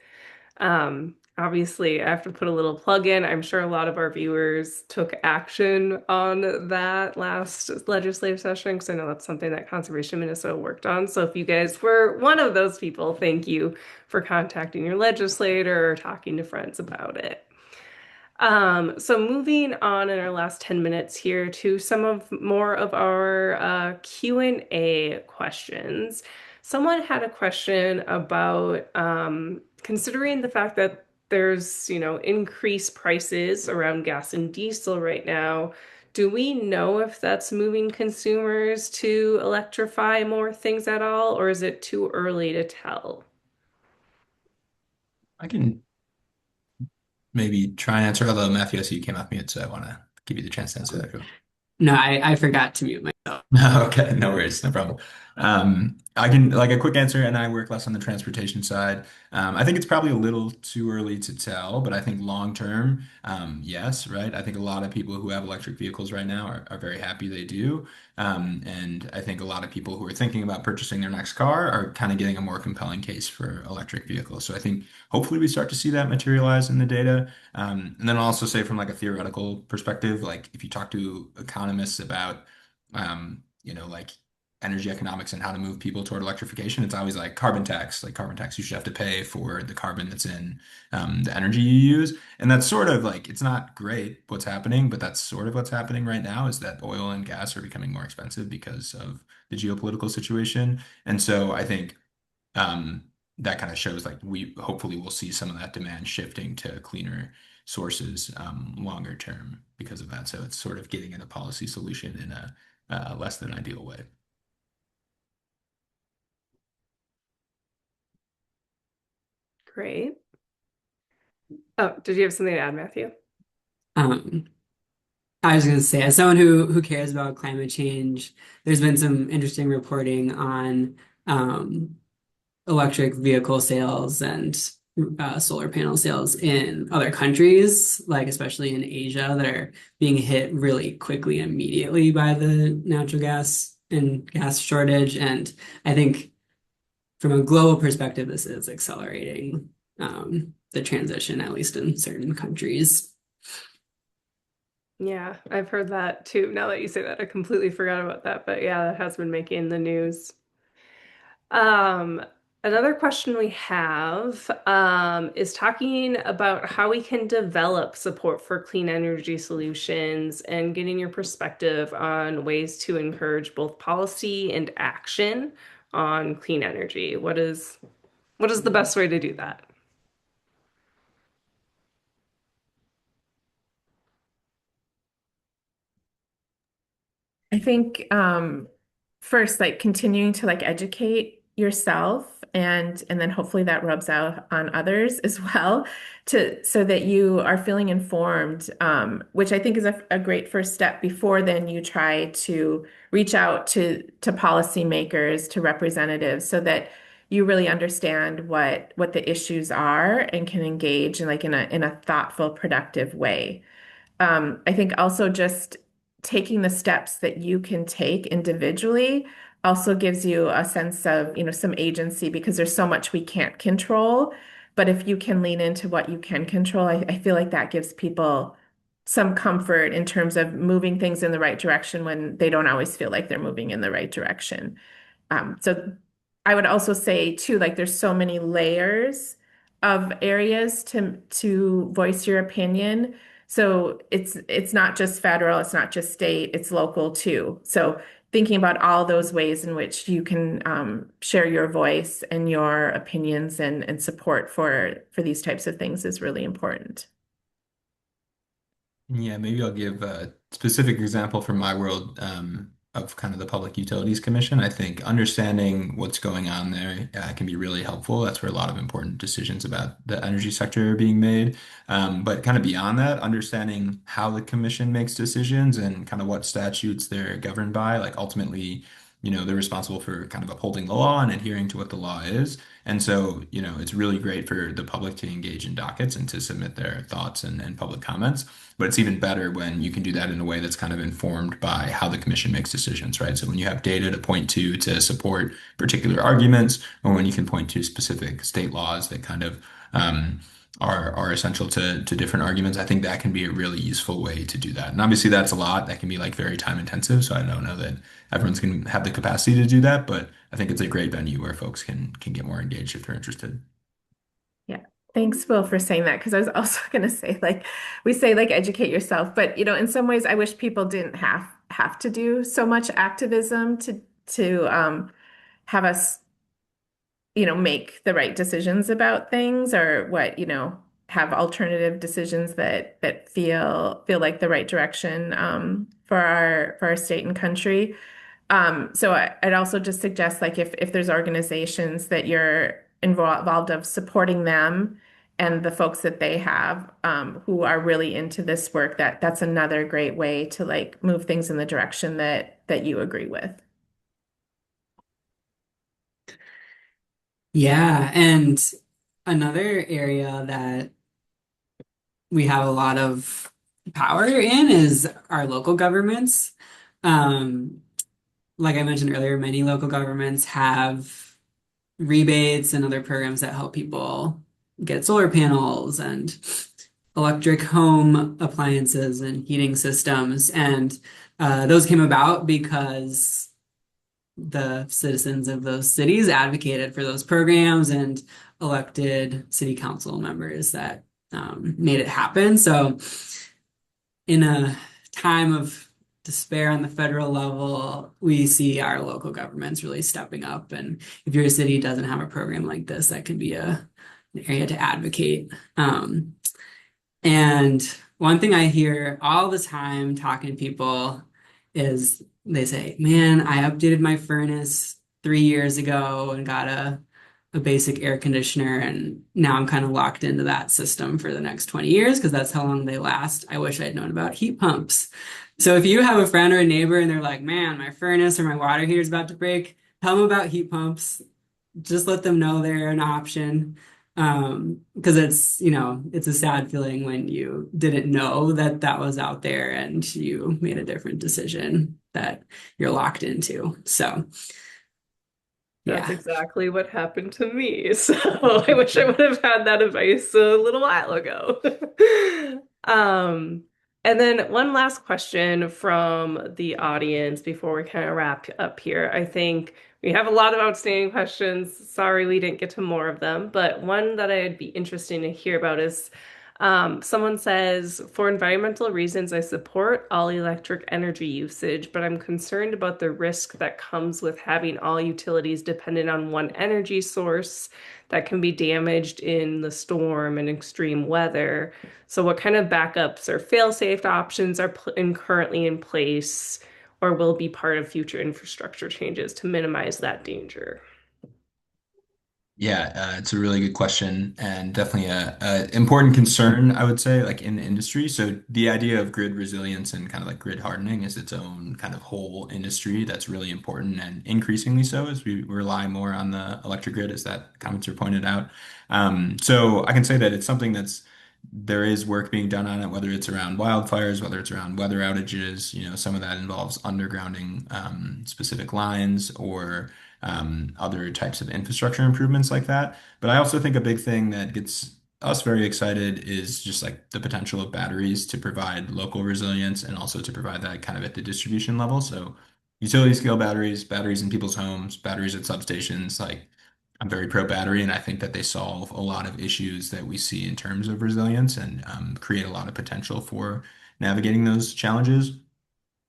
S1: Obviously, I have to put a little plug in. I'm sure a lot of our viewers took action on that last legislative session because I know that's something that Conservation Minnesota worked on. So if you guys were one of those people, thank you for contacting your legislator or talking to friends about it. So moving on in our last 10 minutes here to some of more of our Q&A questions. Someone had a question about considering the fact that there's, increased prices around gas and diesel right now. Do we know if that's moving consumers to electrify more things at all, or is it too early to tell?
S3: I can maybe try and answer, although Matthew, I see you came off mute, so I want to give you the chance to answer that.
S4: No, I forgot to mute myself.
S3: Okay, no worries, no problem. I can like a quick answer, and I work less on the transportation side. I think it's probably a little too early to tell, but I think long term, yes, right? I think a lot of people who have electric vehicles right now are very happy they do. And I think a lot of people who are thinking about purchasing their next car are kind of getting a more compelling case for electric vehicles. So I think hopefully we start to see that materialize in the data. And then I'll also say from like a theoretical perspective, like if you talk to economists about like energy economics and how to move people toward electrification, it's always like carbon tax. Like carbon tax, you should have to pay for the carbon that's in the energy you use. And that's sort of like, it's not great what's happening, but that's sort of what's happening right now is that oil and gas are becoming more expensive because of the geopolitical situation. And so I think that kind of shows like we hopefully will see some of that demand shifting to cleaner sources longer term because of that. So it's sort of getting at a policy solution in a less than ideal way.
S1: Great. Oh, did you have something to add, Matthew?
S4: Um, I was going to say, as someone who cares about climate change, there's been some interesting reporting on um, electric vehicle sales and solar panel sales in other countries, like especially in Asia, that are being hit really quickly, immediately by the natural gas and gas shortage. And I think from a global perspective, this is accelerating the transition, at least in certain countries.
S1: Yeah, I've heard that too. Now that you say that, I completely forgot about that. But yeah, that has been making the news. Um, Another question we have is talking about how we can develop support for clean energy solutions and getting your perspective on ways to encourage both policy and action on clean energy. What is the best way to do that?
S2: I think first, like continuing to like educate yourself and then hopefully that rubs out on others as well to so that you are feeling informed, which I think is a great first step before then you try to reach out to policymakers, to representatives, so that you really understand what the issues are and can engage in like in a thoughtful, productive way. I think also just taking the steps that you can take individually also gives you a sense of, some agency because there's so much we can't control. But if you can lean into what you can control, I feel like that gives people some comfort in terms of moving things in the right direction when they don't always feel like they're moving in the right direction. So I would also say too, like there's so many layers of areas to voice your opinion. So it's not just federal, it's not just state, it's local too. So thinking about all those ways in which you can share your voice and your opinions and support for these types of things is really important.
S3: Yeah, maybe I'll give a specific example from my world of kind of the Public Utilities Commission. I think understanding what's going on there can be really helpful. That's where a lot of important decisions about the energy sector are being made. But kind of beyond that, understanding how the commission makes decisions and kind of what statutes they're governed by. Like ultimately, they're responsible for kind of upholding the law and adhering to what the law is. And so, it's really great for the public to engage in dockets and to submit their thoughts and public comments. But it's even better when you can do that in a way that's kind of informed by how the commission makes decisions, right? So when you have data to point to support particular arguments, or when you can point to specific state laws that kind of are essential to different arguments, I think that can be a really useful way to do that. And obviously that's a lot that can be like very time intensive. So I don't know that everyone's going to have the capacity to do that, but I think it's a great venue where folks can get more engaged if they're interested.
S2: Yeah. Thanks, Will, for saying that. Because I was also going to say, like, we say, like, educate yourself. But, in some ways, I wish people didn't have to do so much activism to have us make the right decisions about things or have alternative decisions that feel like the right direction for our state and country. So I'd also just suggest like if there's organizations that you're involved of supporting them and the folks that they have who are really into this work, that's another great way to like move things in the direction that you agree with.
S4: Yeah, and another area that we have a lot of power in is our local governments. Um, like I mentioned earlier, many local governments have rebates and other programs that help people get solar panels and electric home appliances and heating systems. And those came about because the citizens of those cities advocated for those programs and elected city council members that made it happen. So, in a time of despair on the federal level, we see our local governments really stepping up. And if your city doesn't have a program like this, that can be an area to advocate. And one thing I hear all the time talking to people is they say, "Man, I updated my furnace 3 years ago and got a basic air conditioner, and now I'm kind of locked into that system for the next 20 years because that's how long they last. I wish I'd known about heat pumps." So if you have a friend or a neighbor and they're like, "Man, my furnace or my water heater is about to break," tell them about heat pumps. Just let them know they're an option. Because it's a sad feeling when you didn't know that that was out there and you made a different decision that you're locked into. So,
S1: That's
S4: yeah.
S1: exactly what happened to me. So I wish I would have had that advice a little while ago. Um, and then one last question from the audience before we kind of wrap up here. I think we have a lot of outstanding questions. Sorry we didn't get to more of them, but one that I'd be interested to hear about is someone says, for environmental reasons, I support all electric energy usage, but I'm concerned about the risk that comes with having all utilities dependent on one energy source that can be damaged in the storm and extreme weather. So, what kind of backups or fail-safe options are currently in place or will be part of future infrastructure changes to minimize that danger?
S3: Yeah, it's a really good question and definitely a important concern, I would say, like in the industry. So the idea of grid resilience and kind of like grid hardening is its own kind of whole industry that's really important and increasingly so as we rely more on the electric grid, as that commenter pointed out. So I can say that it's something there is work being done on it, whether it's around wildfires, whether it's around weather outages. Some of that involves undergrounding specific lines or other types of infrastructure improvements like that. But I also think a big thing that gets us very excited is just like the potential of batteries to provide local resilience and also to provide that kind of at the distribution level. So utility scale batteries, batteries in people's homes, batteries at substations, like I'm very pro battery, and I think that they solve a lot of issues that we see in terms of resilience and create a lot of potential for navigating those challenges.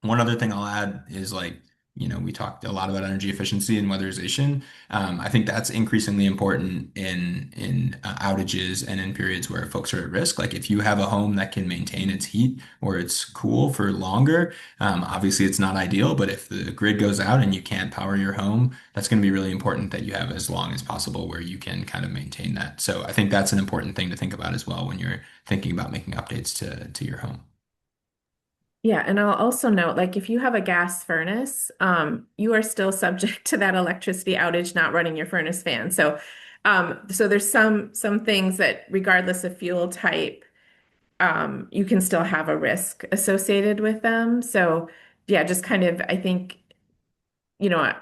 S3: One other thing I'll add is like, we talked a lot about energy efficiency and weatherization. I think that's increasingly important in outages and in periods where folks are at risk. Like if you have a home that can maintain its heat or it's cool for longer, obviously it's not ideal, but if the grid goes out and you can't power your home, that's going to be really important that you have as long as possible where you can kind of maintain that. So I think that's an important thing to think about as well when you're thinking about making updates to your home.
S2: Yeah, and I'll also note, like if you have a gas furnace, you are still subject to that electricity outage not running your furnace fan. So there's some things that, regardless of fuel type, you can still have a risk associated with them. So yeah, just kind of, I think, you know,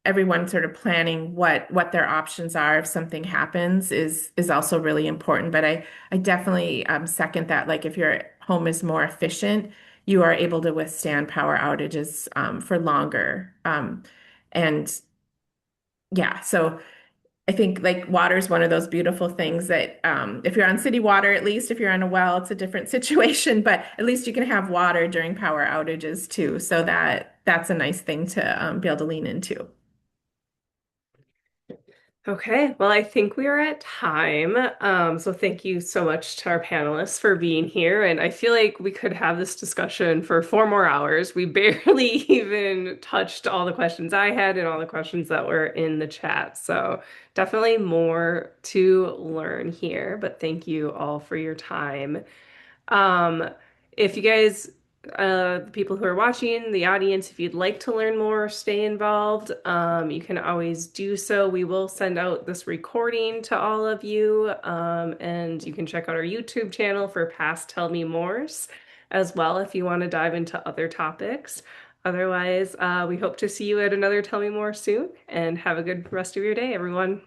S2: everyone sort of planning what their options are if something happens is also really important. But I definitely second that. Like if your home is more efficient, you are able to withstand power outages for longer. And yeah, so I think like water is one of those beautiful things that if you're on city water, at least if you're on a well, it's a different situation, but at least you can have water during power outages too. So that's a nice thing to be able to lean into.
S1: Okay, well, I think we are at time. So thank you so much to our panelists for being here. And I feel like we could have this discussion for 4 more hours. We barely even touched all the questions I had and all the questions that were in the chat. So definitely more to learn here. But thank you all for your time. Um, if you guys, the people who are watching, the audience, if you'd like to learn more, stay involved, you can always do so. We will send out this recording to all of you, and you can check out our YouTube channel for past Tell Me Mores as well if you want to dive into other topics. Otherwise, we hope to see you at another Tell Me More soon, and have a good rest of your day, everyone.